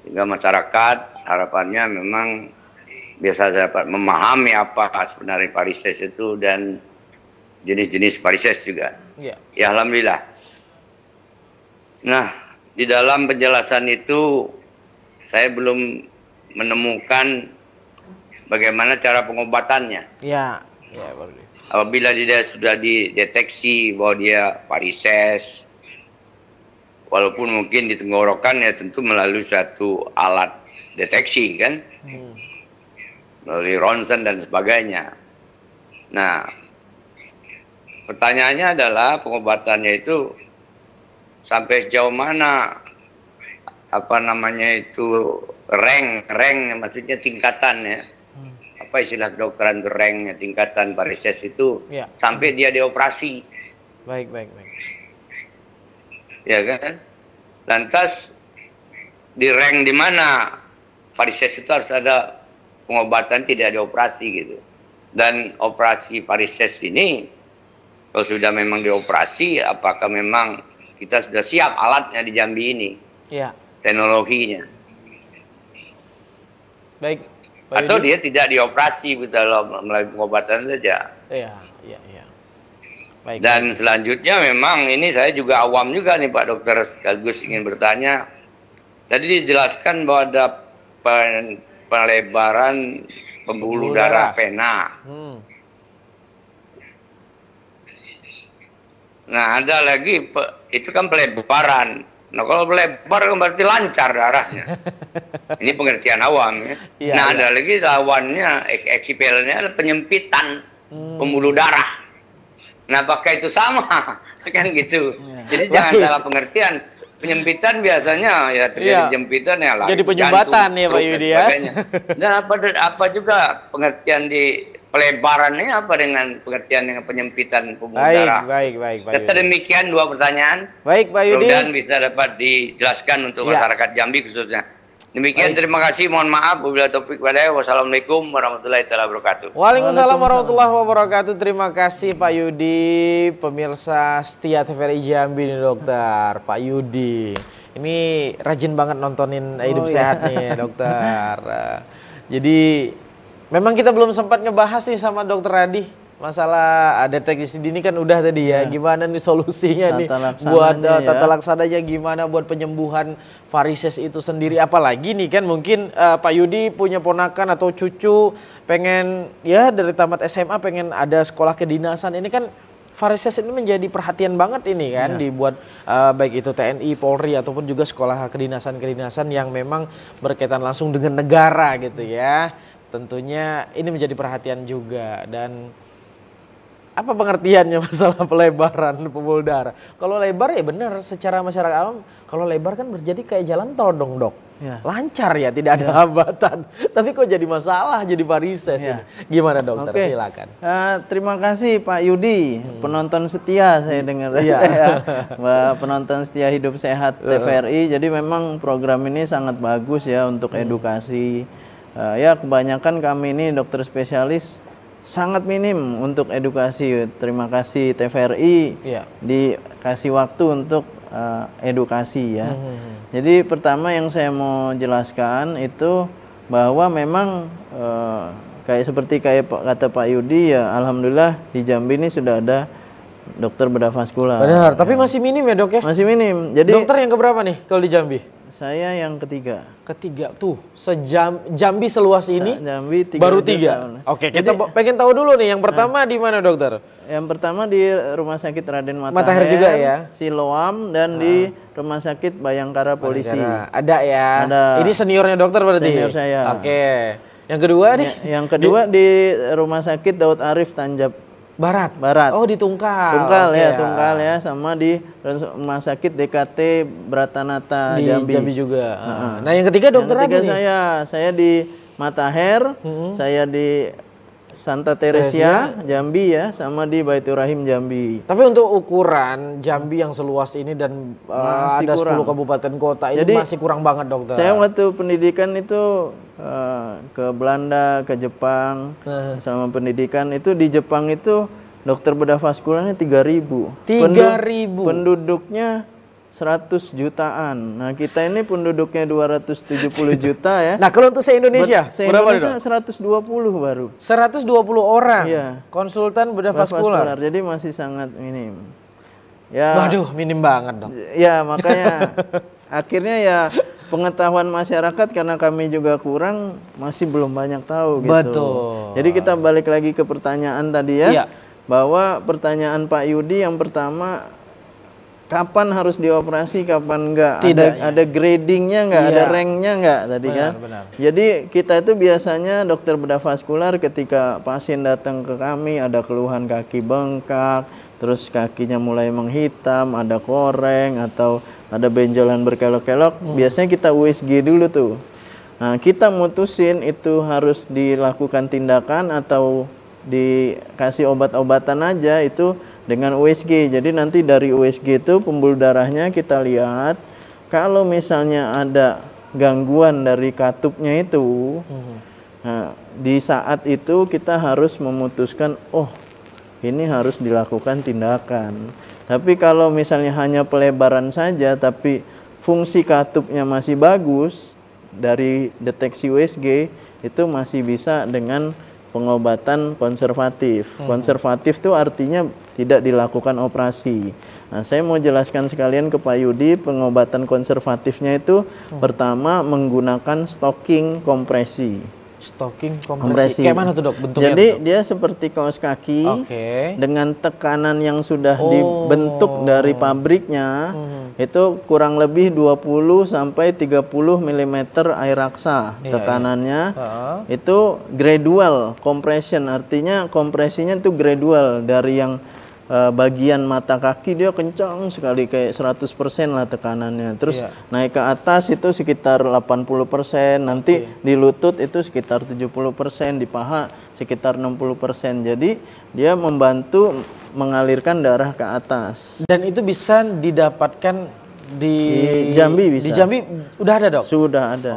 [SPEAKER 4] Sehingga masyarakat harapannya memang biasa dapat memahami apa sebenarnya varises itu dan jenis-jenis varises juga.
[SPEAKER 1] Iya.
[SPEAKER 4] Ya alhamdulillah. Nah, di dalam penjelasan itu saya belum menemukan bagaimana cara pengobatannya.
[SPEAKER 1] Iya. Ya, boleh.
[SPEAKER 4] Apabila dia sudah dideteksi bahwa dia varises, walaupun mungkin di tenggorokan ya tentu melalui suatu alat deteksi kan, melalui ronsen dan sebagainya. Nah, pertanyaannya adalah pengobatannya itu sampai sejauh mana, apa namanya itu rank maksudnya tingkatan ya. Apa istilah kedokteran itu ranknya, tingkatan varises itu sampai dia dioperasi.
[SPEAKER 1] Baik.
[SPEAKER 4] Ya kan? Lantas di rank di mana varises itu harus ada pengobatan, tidak dioperasi gitu. Dan operasi varises ini kalau sudah memang dioperasi, apakah memang kita sudah siap alatnya di Jambi ini? Ya. Teknologinya.
[SPEAKER 1] Baik.
[SPEAKER 4] Atau dia tidak dioperasi melalui pengobatan saja.
[SPEAKER 1] Iya. Baik.
[SPEAKER 4] Dan selanjutnya memang ini saya juga awam juga nih Pak Dokter, sekaligus ingin bertanya. Tadi dijelaskan bahwa ada pelebaran pembuluh darah pena. Nah ada lagi, itu kan pelebaran. Nah kalau melebar kan berarti lancar darahnya. Ini pengertian awam ya. Ada lagi lawannya, ekipelnya ada penyempitan pembuluh darah. Nah apakah itu sama? Kan gitu. Jadi jangan salah pengertian. Penyempitan biasanya ya terjadi penyempitan ya.
[SPEAKER 1] Jadi penyumbatan ya Pak Yudi ya.
[SPEAKER 4] Dan apa juga pengertian di pelebarannya apa dengan pengertian dengan penyempitan pembuluh darah?
[SPEAKER 1] Baik, Pak Yudi.
[SPEAKER 4] Demikian 2 pertanyaan.
[SPEAKER 1] Baik, Pak Yudi.
[SPEAKER 4] Mudah-mudahan bisa dapat dijelaskan untuk masyarakat Jambi khususnya. Demikian, terima kasih. Mohon maaf. Wabillahi taufik walhidayah. Wassalamualaikum warahmatullahi wabarakatuh.
[SPEAKER 1] Waalaikumsalam warahmatullahi wabarakatuh. Terima kasih Pak Yudi, pemirsa setia TVRI Jambi nih dokter. Pak Yudi, ini rajin banget nontonin Hidup Sehat nih dokter. Jadi memang kita belum sempat ngebahas nih sama dokter Radi masalah deteksi dini kan udah tadi ya. Gimana nih solusinya nih buat tata laksananya gimana buat penyembuhan varises itu sendiri. Apalagi nih kan mungkin Pak Yudi punya ponakan atau cucu pengen ya dari tamat SMA pengen ada sekolah kedinasan. Ini kan varises ini menjadi perhatian banget ini kan dibuat baik itu TNI, Polri ataupun juga sekolah kedinasan-kedinasan yang memang berkaitan langsung dengan negara gitu ya. Tentunya ini menjadi perhatian juga. Dan apa pengertiannya masalah pelebaran pembuluh darah? Kalau lebar ya benar secara masyarakat awam, kalau lebar kan berjadi kayak jalan tol dong dok. Lancar ya, tidak ada hambatan. Tapi kok jadi masalah, jadi varises ini. Gimana dokter? Silakan.
[SPEAKER 2] Terima kasih Pak Yudi, penonton setia saya dengar. Penonton setia Hidup Sehat TVRI. Jadi memang program ini sangat bagus ya untuk edukasi. Ya kebanyakan kami ini dokter spesialis sangat minim untuk edukasi. Terima kasih TVRI dikasih waktu untuk edukasi ya. Jadi pertama yang saya mau jelaskan itu bahwa memang seperti kata Pak Yudi ya, alhamdulillah di Jambi ini sudah ada dokter bedah vaskular.
[SPEAKER 1] Benar, tapi masih minim ya dok ya?
[SPEAKER 2] Masih minim. Jadi
[SPEAKER 1] dokter yang keberapa nih kalau di Jambi?
[SPEAKER 2] Saya yang ketiga.
[SPEAKER 1] Ketiga tuh, Jambi seluas ini
[SPEAKER 2] Jambi
[SPEAKER 1] baru 3. Oke, kita pengen tahu dulu nih. Yang pertama di mana dokter?
[SPEAKER 2] Yang pertama di Rumah Sakit Raden
[SPEAKER 1] Matahir juga ya.
[SPEAKER 2] Siloam dan di Rumah Sakit Bayangkara Polisi.
[SPEAKER 1] Ada ya.
[SPEAKER 2] Ada.
[SPEAKER 1] Ini seniornya dokter berarti.
[SPEAKER 2] Senior saya.
[SPEAKER 1] Oke. Yang kedua nih?
[SPEAKER 2] Yang kedua di Rumah Sakit Daud Arif Tanjab Barat.
[SPEAKER 1] Oh di Tungkal.
[SPEAKER 2] Tungkal ya, sama di Rumah Sakit DKT Bratanata
[SPEAKER 1] di Jambi juga. Nah yang ketiga dokter
[SPEAKER 2] Radi nih? Saya di Matahir, saya di Santa Teresia Jambi ya, sama di Baitur Rahim Jambi.
[SPEAKER 1] Tapi untuk ukuran Jambi yang seluas ini dan ada kurang. 10 kabupaten kota ini jadi, masih kurang banget dokter.
[SPEAKER 2] Saya waktu pendidikan itu ke Belanda, ke Jepang, sama pendidikan itu di Jepang itu dokter bedah vaskularnya 3.000.
[SPEAKER 1] 3.000.
[SPEAKER 2] Penduduknya 100 jutaan. Nah kita ini penduduknya 270 juta ya.
[SPEAKER 1] Nah kalau untuk se-Indonesia berapa
[SPEAKER 2] dong? 120 baru.
[SPEAKER 1] 120 orang konsultan bedah vaskular.
[SPEAKER 2] Jadi masih sangat minim. Ya.
[SPEAKER 1] Waduh minim banget dong.
[SPEAKER 2] Ya makanya akhirnya ya pengetahuan masyarakat karena kami juga kurang masih belum banyak tahu gitu.
[SPEAKER 1] Betul.
[SPEAKER 2] Jadi kita balik lagi ke pertanyaan tadi ya. Bahwa pertanyaan Pak Yudi yang pertama, kapan harus dioperasi, kapan enggak? Ada gradingnya enggak? Ada ranknya enggak tadi kan? Benar. Jadi kita itu biasanya dokter bedah vaskular ketika pasien datang ke kami ada keluhan kaki bengkak, terus kakinya mulai menghitam, ada koreng atau ada benjolan berkelok-kelok, biasanya kita USG dulu tuh. Nah kita mutusin itu harus dilakukan tindakan atau dikasih obat-obatan aja itu dengan USG. Jadi nanti dari USG itu pembuluh darahnya kita lihat. Kalau misalnya ada gangguan dari katupnya itu, nah, di saat itu kita harus memutuskan, oh ini harus dilakukan tindakan. Tapi kalau misalnya hanya pelebaran saja, tapi fungsi katupnya masih bagus dari deteksi USG, itu masih bisa dengan pengobatan konservatif. Konservatif itu artinya tidak dilakukan operasi. Nah, saya mau jelaskan sekalian ke Pak Yudi, pengobatan konservatifnya itu pertama menggunakan stocking kompresi.
[SPEAKER 1] Stocking kompresi. Kayak mana tuh dok bentuknya?
[SPEAKER 2] Jadi dia seperti kaos kaki dengan tekanan yang sudah dibentuk dari pabriknya, itu kurang lebih 20 sampai 30 mm air raksa tekanannya. Itu gradual compression, artinya kompresinya itu gradual dari yang bagian mata kaki dia kencang sekali kayak 100% lah tekanannya. Terus naik ke atas itu sekitar 80%, nanti di lutut itu sekitar 70%, di paha sekitar 60%. Jadi dia membantu mengalirkan darah ke atas.
[SPEAKER 1] Dan itu bisa didapatkan di
[SPEAKER 2] Jambi bisa.
[SPEAKER 1] Di Jambi udah ada, Dok?
[SPEAKER 2] Sudah ada.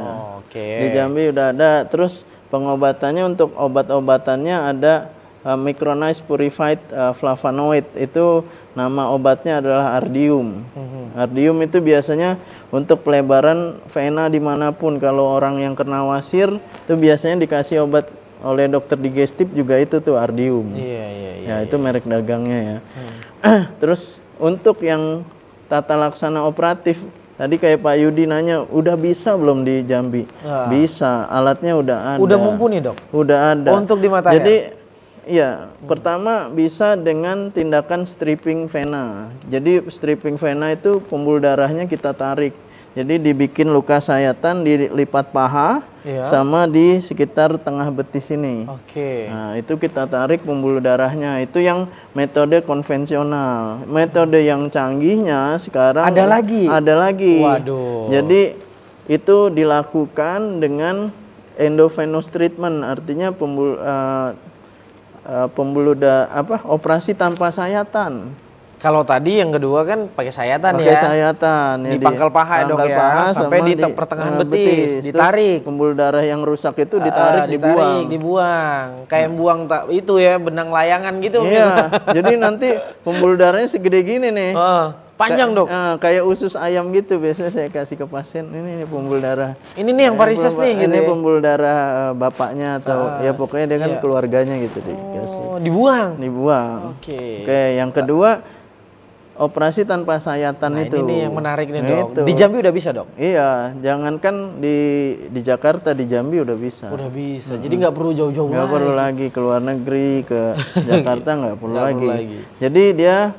[SPEAKER 2] Di Jambi udah ada. Terus pengobatannya untuk obat-obatannya ada Micronized Purified Flavonoid, itu nama obatnya adalah Ardium. Ardium itu biasanya untuk pelebaran vena dimanapun. Kalau orang yang kena wasir itu biasanya dikasih obat oleh dokter digestif juga itu tuh Ardium. Ya itu merek dagangnya ya. Terus untuk yang tata laksana operatif, tadi kayak Pak Yudi nanya, udah bisa belum di Jambi? Bisa, alatnya udah ada.
[SPEAKER 1] Udah mumpuni, Dok?
[SPEAKER 2] Udah ada.
[SPEAKER 1] Untuk di mata.
[SPEAKER 2] Jadi ya, pertama bisa dengan tindakan stripping vena. Jadi stripping vena itu pembuluh darahnya kita tarik. Jadi dibikin luka sayatan di lipat paha sama di sekitar tengah betis ini. Nah, itu kita tarik pembuluh darahnya. Itu yang metode konvensional. Metode yang canggihnya sekarang
[SPEAKER 1] ada lagi.
[SPEAKER 2] Waduh. Jadi itu dilakukan dengan endovenous treatment, artinya operasi tanpa sayatan.
[SPEAKER 1] Kalau tadi yang kedua kan pakai sayatan
[SPEAKER 2] Pakai sayatan.
[SPEAKER 1] Di pangkal paha dong ya.
[SPEAKER 2] Paha
[SPEAKER 1] sampai di pertengahan betis. Ditarik.
[SPEAKER 2] Pembuluh darah yang rusak itu ditarik,
[SPEAKER 1] dibuang. Kayak buang itu ya, benang layangan gitu.
[SPEAKER 2] Iya. Jadi nanti pembuluh darahnya segede gini nih.
[SPEAKER 1] Panjang, Dok.
[SPEAKER 2] Kayak usus ayam gitu biasanya saya kasih ke pasien. Ini pembuluh darah.
[SPEAKER 1] Ini nih yang varises nih gitu.
[SPEAKER 2] Ini pembuluh darah bapaknya atau ya pokoknya dia kan keluarganya gitu dikasih.
[SPEAKER 1] Dibuang.
[SPEAKER 2] Oke, yang kedua operasi tanpa sayatan itu.
[SPEAKER 1] Ini nih yang menarik nih, Dok. Di Jambi udah bisa, Dok?
[SPEAKER 2] Iya, jangankan di Jakarta, di Jambi udah bisa.
[SPEAKER 1] Udah bisa. Jadi nggak perlu jauh-jauh lagi.
[SPEAKER 2] Nggak perlu lagi ke luar negeri, ke Jakarta nggak perlu lagi. Jadi dia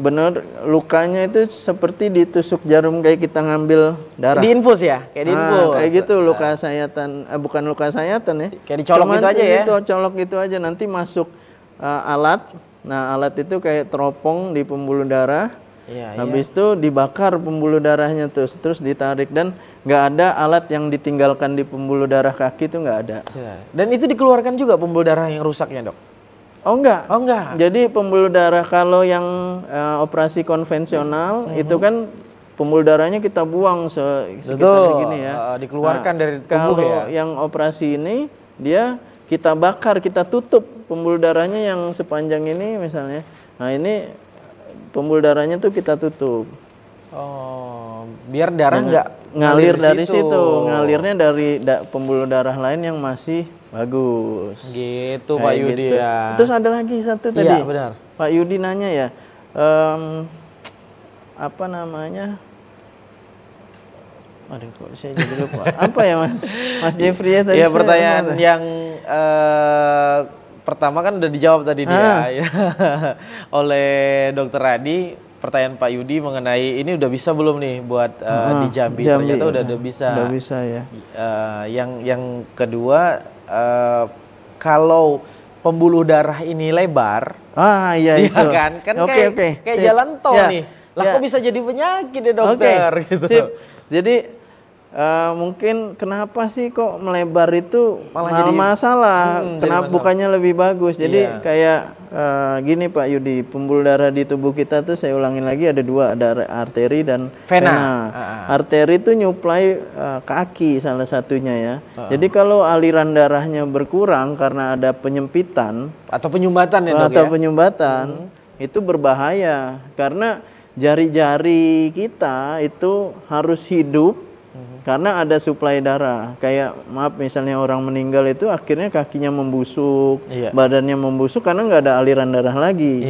[SPEAKER 2] bener lukanya itu seperti ditusuk jarum kayak kita ngambil darah.
[SPEAKER 1] Diinfus ya? Kayak diinfus.
[SPEAKER 2] Kayak gitu luka sayatan, bukan luka sayatan ya.
[SPEAKER 1] Kayak dicolok gitu aja ya?
[SPEAKER 2] Colok gitu aja, nanti masuk alat. Nah, alat itu kayak teropong di pembuluh darah. Habis itu dibakar pembuluh darahnya terus ditarik, dan nggak ada alat yang ditinggalkan di pembuluh darah kaki, itu nggak ada.
[SPEAKER 1] Dan itu dikeluarkan juga pembuluh darah yang rusaknya, Dok?
[SPEAKER 2] Oh enggak. Jadi pembuluh darah kalau yang operasi konvensional itu kan pembuluh darahnya kita buang sekitar segini ya.
[SPEAKER 1] Dikeluarkan dari tubuh ya.
[SPEAKER 2] Kalau yang operasi ini dia kita bakar, kita tutup pembuluh darahnya yang sepanjang ini misalnya. Nah, ini pembuluh darahnya tuh kita tutup.
[SPEAKER 1] Biar darah nggak
[SPEAKER 2] ngalir dari situ. Ngalirnya dari pembuluh darah lain yang masih bagus.
[SPEAKER 1] Gitu, Pak Yudi ya.
[SPEAKER 2] Terus ada lagi satu tadi.
[SPEAKER 1] Iya, benar.
[SPEAKER 2] Pak Yudi nanya ya, apa namanya? Aduh, kok saya jadi lupa. Apa ya, Mas Jeffrey ya tadi?
[SPEAKER 1] Ya, pertanyaan yang pertama kan udah dijawab tadi dia oleh Dokter Radi. Pertanyaan Pak Yudi mengenai ini udah bisa belum nih buat di Jambi? Ternyata udah bisa.
[SPEAKER 2] Udah bisa ya.
[SPEAKER 1] Yang kedua, kalau pembuluh darah ini lebar,
[SPEAKER 2] iya itu.
[SPEAKER 1] Kan kayak jalan tol nih. Lah kok bisa jadi penyakit ya, Dokter? Gitu.
[SPEAKER 2] Sip. Jadi mungkin kenapa sih kok melebar itu malah jadi masalah? Kenapa bukannya lebih bagus? Jadi kayak gini Pak Yudi, pembuluh darah di tubuh kita tuh saya ulangin lagi ada dua, ada arteri dan vena. Arteri itu nyuplai kaki salah satunya ya. Jadi kalau aliran darahnya berkurang karena ada penyempitan
[SPEAKER 1] atau penyumbatan ya, Dok,
[SPEAKER 2] atau penyumbatan, itu berbahaya karena jari-jari kita itu harus hidup karena ada suplai darah. Kayak maaf misalnya orang meninggal itu akhirnya kakinya membusuk, badannya membusuk karena nggak ada aliran darah lagi.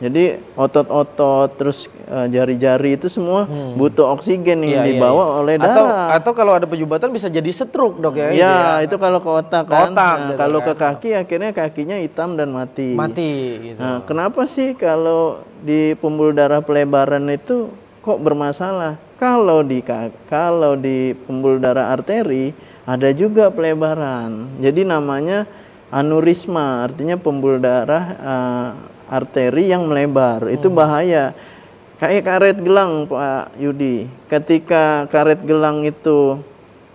[SPEAKER 2] Jadi otot-otot terus jari-jari itu semua butuh oksigen yang dibawa oleh darah.
[SPEAKER 1] Atau kalau ada penyumbatan bisa jadi stroke, Dok ya.
[SPEAKER 2] Iya, itu kalau ke otak kan. Kalau ke kaki akhirnya kakinya hitam dan mati.
[SPEAKER 1] Gitu.
[SPEAKER 2] Nah, kenapa sih kalau di pembuluh darah pelebaran itu kok bermasalah? Kalau di pembuluh darah arteri ada juga pelebaran. Jadi namanya anurisma, artinya pembuluh darah arteri yang melebar. Itu bahaya. Kayak karet gelang, Pak Yudi. Ketika karet gelang itu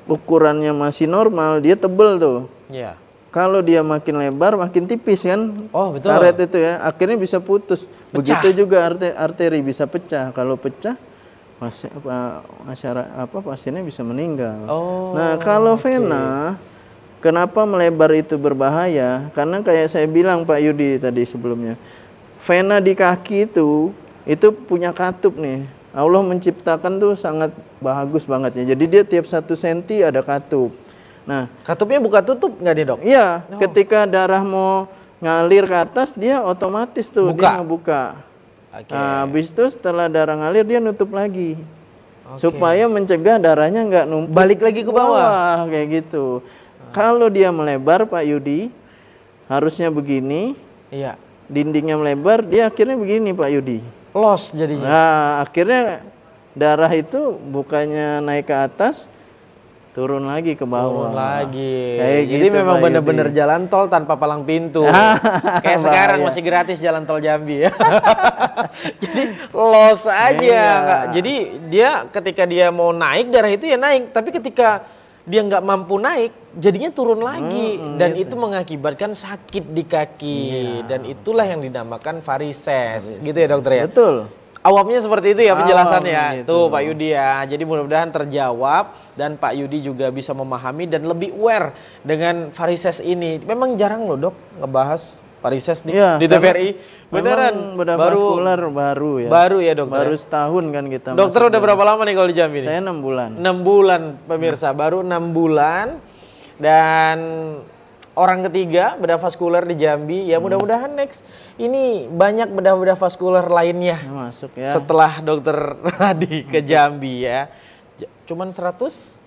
[SPEAKER 2] ukurannya masih normal, dia tebel tuh.
[SPEAKER 1] Iya.
[SPEAKER 2] Kalau dia makin lebar, makin tipis kan?
[SPEAKER 1] Oh, betul.
[SPEAKER 2] Karet itu ya, akhirnya bisa putus. Begitu juga arteri bisa pecah. Kalau pecah, pasiennya bisa meninggal.
[SPEAKER 1] Oh,
[SPEAKER 2] nah, kalau vena, kenapa melebar itu berbahaya? Karena kayak saya bilang Pak Yudi tadi sebelumnya, vena di kaki itu punya katup nih. Allah menciptakan tuh sangat bagus banget ya. Jadi dia tiap 1 senti ada katup. Nah,
[SPEAKER 1] katupnya buka tutup nggak nih, Dok?
[SPEAKER 2] Iya, ketika darah mau ngalir ke atas, dia otomatis tuh dia ngebuka. Nah, habis itu setelah darah ngalir dia nutup lagi. Supaya mencegah darahnya nggak numpuk
[SPEAKER 1] balik lagi ke bawah.
[SPEAKER 2] Kayak gitu. Kalau dia melebar, Pak Yudi, harusnya begini.
[SPEAKER 1] Iya.
[SPEAKER 2] Dindingnya melebar, dia akhirnya begini, Pak Yudi.
[SPEAKER 1] Los jadinya.
[SPEAKER 2] Nah, akhirnya darah itu bukannya naik ke atas, turun lagi ke bawah.
[SPEAKER 1] Turun lagi.
[SPEAKER 2] Kayak
[SPEAKER 1] jadi
[SPEAKER 2] gitu,
[SPEAKER 1] memang
[SPEAKER 2] Pak
[SPEAKER 1] bener-bener
[SPEAKER 2] Yudi.
[SPEAKER 1] jalan tol tanpa palang pintu. Kayak sekarang masih gratis jalan tol Jambi ya. Jadi los aja. Jadi dia ketika dia mau naik darah itu ya naik. Tapi ketika dia nggak mampu naik, jadinya turun lagi. Dan itu mengakibatkan sakit di kaki. Dan itulah yang dinamakan varises. Gitu ya dokter ya?
[SPEAKER 2] Betul.
[SPEAKER 1] Awamnya seperti itu ya penjelasannya.
[SPEAKER 2] Gitu.
[SPEAKER 1] Tuh Pak Yudi ya. Jadi mudah-mudahan terjawab dan Pak Yudi juga bisa memahami dan lebih aware dengan varises ini. Memang jarang loh, Dok, ngebahas varises di TVRI. Beneran
[SPEAKER 2] bedah vaskular baru ya.
[SPEAKER 1] Baru ya, Dokter.
[SPEAKER 2] Baru setahun kan kita.
[SPEAKER 1] Dokter udah berapa lama nih kalau di Jambi nih?
[SPEAKER 2] Saya 6 bulan.
[SPEAKER 1] 6 bulan pemirsa, baru 6 bulan. Dan orang ketiga bedah vaskular di Jambi. Ya mudah-mudahan next ini banyak bedah-bedah vaskular lainnya
[SPEAKER 2] masuk ya.
[SPEAKER 1] Setelah dokter Radi ke Jambi ya. Cuman 120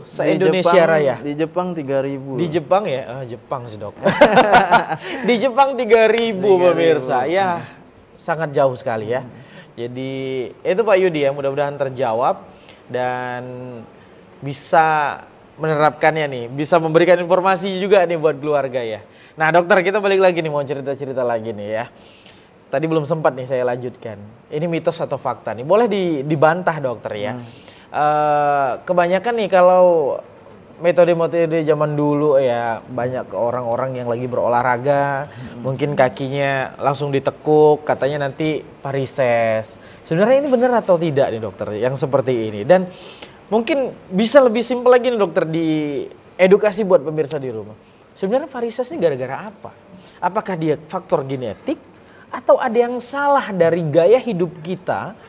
[SPEAKER 1] se-Indonesia Raya.
[SPEAKER 2] Di Jepang 3.000.
[SPEAKER 1] Di Jepang ya? Jepang sih, Dok. Di Jepang 3.000 pemirsa. Ya, sangat jauh sekali ya. Jadi itu Pak Yudi ya, mudah-mudahan terjawab dan bisa menerapkannya nih, bisa memberikan informasi juga nih buat keluarga ya. Nah dokter, kita balik lagi nih, mau cerita-cerita lagi nih ya. Tadi belum sempat nih saya lanjutkan. Ini mitos atau fakta nih, boleh dibantah dokter ya. Kebanyakan nih kalau metode-metode zaman dulu ya, banyak orang-orang yang lagi berolahraga, mungkin kakinya langsung ditekuk, katanya nanti varises. Sebenarnya ini benar atau tidak nih dokter yang seperti ini? Dan mungkin bisa lebih simpel lagi nih dokter, di edukasi buat pemirsa di rumah. Sebenarnya varises ini gara-gara apa? Apakah dia faktor genetik atau ada yang salah dari gaya hidup kita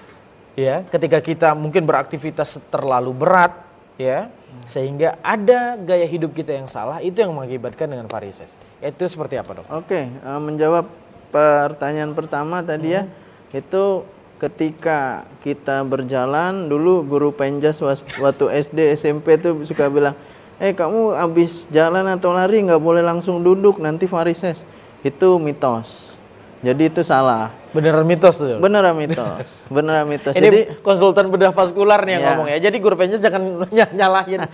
[SPEAKER 1] ya, ketika kita mungkin beraktivitas terlalu berat ya, sehingga ada gaya hidup kita yang salah, itu yang mengakibatkan dengan varises. Itu seperti apa, Dok?
[SPEAKER 2] Oke, menjawab pertanyaan pertama tadi ya, itu ketika kita berjalan, dulu guru penjas waktu SD SMP tuh suka bilang, kamu habis jalan atau lari nggak boleh langsung duduk, nanti varises. Itu mitos. Jadi itu salah.
[SPEAKER 1] Beneran mitos tuh? Beneran mitos.
[SPEAKER 2] Beneran mitos.
[SPEAKER 1] Ini jadi konsultan bedah vaskular nih yang ngomong ya. Jadi guru penjas jangan nyalahin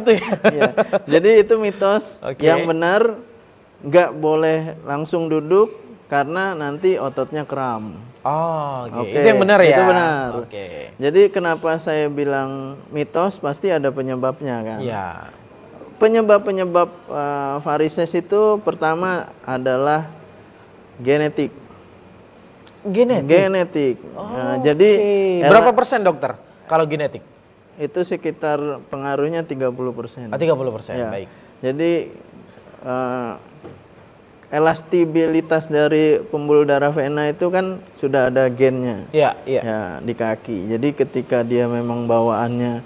[SPEAKER 1] itu ya.
[SPEAKER 2] Iya. Jadi itu mitos. Yang benar nggak boleh langsung duduk karena nanti ototnya kram.
[SPEAKER 1] Oh, itu yang benar ya?
[SPEAKER 2] Itu benar. Jadi kenapa saya bilang mitos, pasti ada penyebabnya kan?
[SPEAKER 1] Iya.
[SPEAKER 2] Penyebab varises itu pertama adalah genetik. Genetik. Nah, jadi
[SPEAKER 1] berapa persen dokter kalau genetik?
[SPEAKER 2] Itu sekitar pengaruhnya 30%.
[SPEAKER 1] 30%, ya. Baik.
[SPEAKER 2] Jadi elastabilitas dari pembuluh darah vena itu kan sudah ada gennya.
[SPEAKER 1] Iya.
[SPEAKER 2] Ya, di kaki. Jadi ketika dia memang bawaannya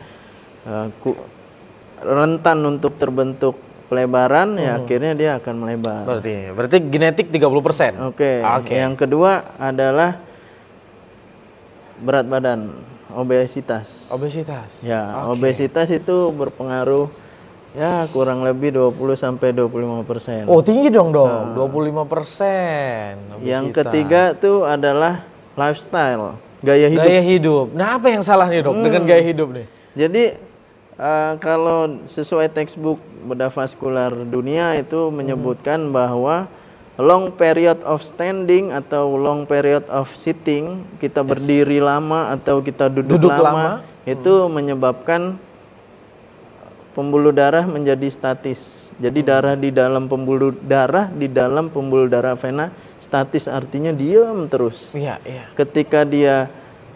[SPEAKER 2] rentan untuk terbentuk pelebaran, ya akhirnya dia akan melebar.
[SPEAKER 1] Berarti genetik 30%.
[SPEAKER 2] Oke. Yang kedua adalah berat badan, obesitas. Ya, obesitas itu berpengaruh ya kurang lebih 20-25%.
[SPEAKER 1] Oh, tinggi dong. 25%.
[SPEAKER 2] Yang ketiga tuh adalah lifestyle, gaya hidup.
[SPEAKER 1] Nah, apa yang salah nih, Dok, dengan gaya hidup nih?
[SPEAKER 2] Jadi kalau sesuai textbook bedah vaskular dunia itu menyebutkan bahwa long period of standing atau long period of sitting, kita berdiri lama atau kita duduk lama, itu menyebabkan pembuluh darah menjadi statis. Jadi darah di dalam pembuluh darah vena statis, artinya diam terus. Ketika dia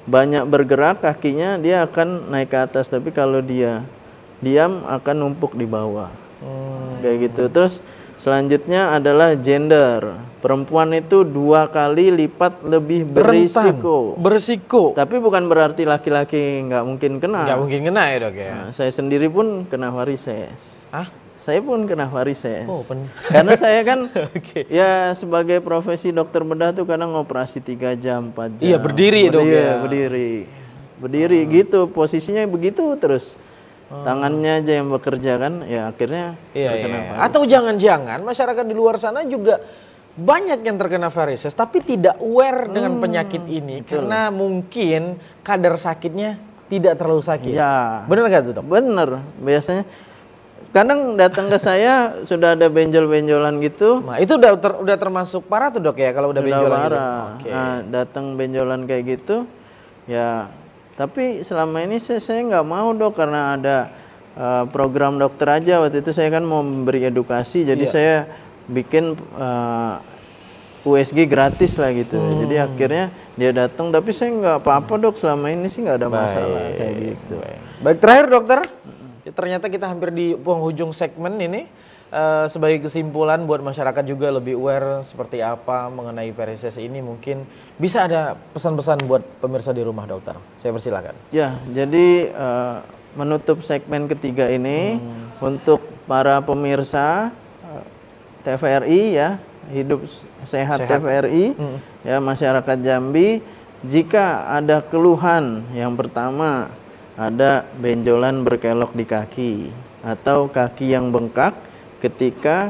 [SPEAKER 2] banyak bergerak kakinya, dia akan naik ke atas, tapi kalau dia diam akan numpuk di bawah. Kayak gitu. Terus selanjutnya adalah gender. Perempuan itu 2 kali lipat lebih berisiko. Tapi bukan berarti laki-laki nggak mungkin kena.
[SPEAKER 1] Nggak mungkin kena ya dok ya.
[SPEAKER 2] Nah, saya sendiri pun kena varises. Saya pun kena varises.
[SPEAKER 1] Oh,
[SPEAKER 2] karena saya kan ya sebagai profesi dokter bedah tuh kadang ngoperasi 3 jam, 4 jam.
[SPEAKER 1] Iya, berdiri dong ya.
[SPEAKER 2] Berdiri gitu, posisinya begitu terus. Tangannya aja yang bekerja kan, ya akhirnya terkena varises.
[SPEAKER 1] Atau jangan-jangan masyarakat di luar sana juga banyak yang terkena varises tapi tidak aware dengan penyakit ini. Betul. Karena mungkin kadar sakitnya tidak terlalu sakit.
[SPEAKER 2] Ya.
[SPEAKER 1] Bener nggak tuh dok?
[SPEAKER 2] Bener, biasanya kadang datang ke saya sudah ada benjol-benjolan gitu.
[SPEAKER 1] Nah, itu udah termasuk parah tuh dok ya kalau udah benjolan
[SPEAKER 2] parah. Gitu. Nah, datang benjolan kayak gitu, ya. Tapi selama ini saya nggak mau dok, karena ada program dokter aja. Waktu itu saya kan mau memberi edukasi, jadi saya bikin USG gratis lah gitu. Jadi akhirnya dia datang, tapi saya nggak apa-apa dok. Selama ini sih nggak ada masalah kayak gitu.
[SPEAKER 1] Baik, terakhir dokter. Ternyata kita hampir di penghujung segmen ini. Sebagai kesimpulan buat masyarakat juga lebih aware seperti apa mengenai varises ini, mungkin bisa ada pesan-pesan buat pemirsa di rumah dokter. Saya persilakan.
[SPEAKER 2] Ya, jadi menutup segmen ketiga ini untuk para pemirsa TVRI ya, Hidup Sehat. TVRI ya, masyarakat Jambi, jika ada keluhan, yang pertama ada benjolan berkelok di kaki atau kaki yang bengkak ketika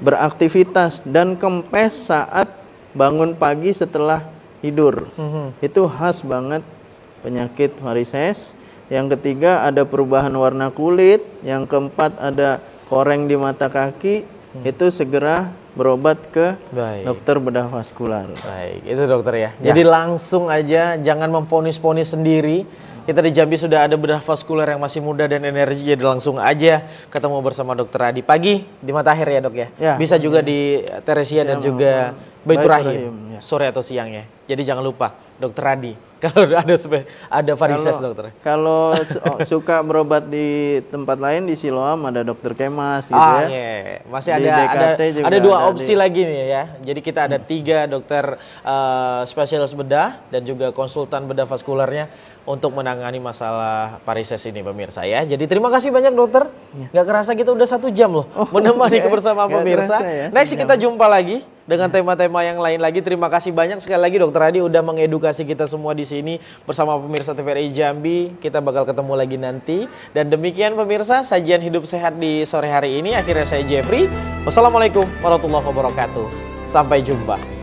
[SPEAKER 2] beraktivitas dan kempes saat bangun pagi setelah tidur. Itu khas banget penyakit varises. Yang ketiga ada perubahan warna kulit. Yang keempat ada koreng di mata kaki. Itu segera berobat ke dokter bedah vaskular.
[SPEAKER 1] Baik, itu dokter ya. Jadi langsung aja, jangan memvonis-vonis sendiri. Kita di Jambi sudah ada bedah vaskular yang masih muda dan energi, jadi langsung aja ketemu bersama Dokter Adi pagi di Matahir ya dok ya. Bisa juga di Teresia dan juga Baitur Rahim sore atau siang ya. Jadi jangan lupa Dokter Adi kalau ada varises dokter.
[SPEAKER 2] Kalau suka berobat di tempat lain, di Siloam ada Dokter Kemas gitu ya.
[SPEAKER 1] Masih ada 2 opsi lagi nih ya. Jadi kita ada 3 dokter spesialis bedah dan juga konsultan bedah vaskularnya untuk menangani masalah varises ini pemirsa ya. Jadi terima kasih banyak dokter. Gak kerasa kita udah 1 jam loh menemani kebersamaan pemirsa. Next kita jumpa lagi dengan tema-tema yang lain lagi. Terima kasih banyak sekali lagi Dokter Adi udah mengedukasi kita semua di sini bersama pemirsa TVRI Jambi. Kita bakal ketemu lagi nanti. Dan demikian pemirsa sajian hidup sehat di sore hari ini. Akhirnya saya Jeffrey. Wassalamualaikum warahmatullahi wabarakatuh. Sampai jumpa.